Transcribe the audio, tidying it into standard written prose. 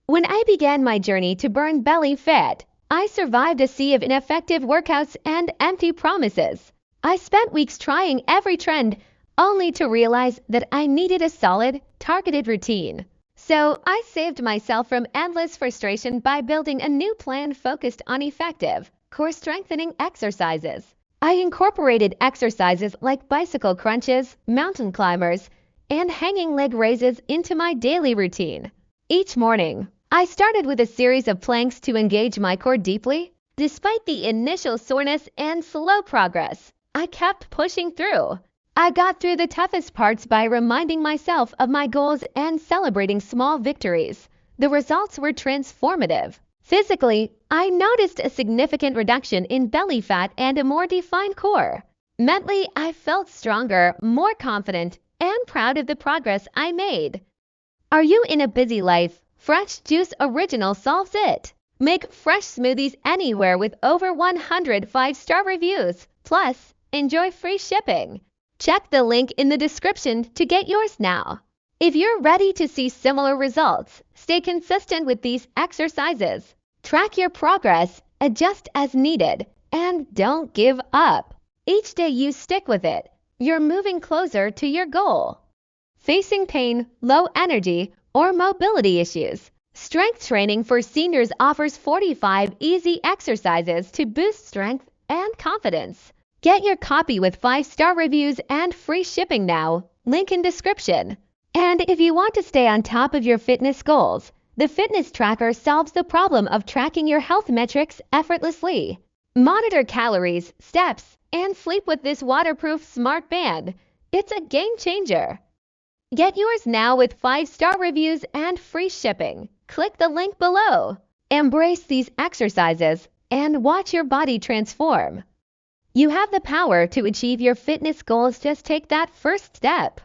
When I began my journey to burn belly fat, I survived a sea of ineffective workouts and empty promises. I spent weeks trying every trend, only to realize that I needed a solid, targeted routine. So I saved myself from endless frustration by building a new plan focused on effective, core strengthening exercises. I incorporated exercises like bicycle crunches, mountain climbers, and hanging leg raises into my daily routine. Each morning, I started with a series of planks to engage my core deeply. Despite the initial soreness and slow progress, I kept pushing through. I got through the toughest parts by reminding myself of my goals and celebrating small victories. The results were transformative. Physically, I noticed a significant reduction in belly fat and a more defined core. Mentally, I felt stronger, more confident, and proud of the progress I made. Are you in a busy life? Fresh Juice Original solves it. Make fresh smoothies anywhere with over 100 5-star reviews. Plus, enjoy free shipping. Check the link in the description to get yours now. If you're ready to see similar results, stay consistent with these exercises. Track your progress, adjust as needed, and don't give up. Each day you stick with it, you're moving closer to your goal. Facing pain, low energy, or mobility issues, Strength Training for Seniors offers 45 easy exercises to boost strength and confidence. Get your copy with 5-star reviews and free shipping now. Link in description. And if you want to stay on top of your fitness goals, the Fitness Tracker solves the problem of tracking your health metrics effortlessly. Monitor calories, steps, and sleep with this waterproof smart band. It's a game changer. Get yours now with 5-star reviews and free shipping. Click the link below. Embrace these exercises and watch your body transform. You have the power to achieve your fitness goals. Just take that first step.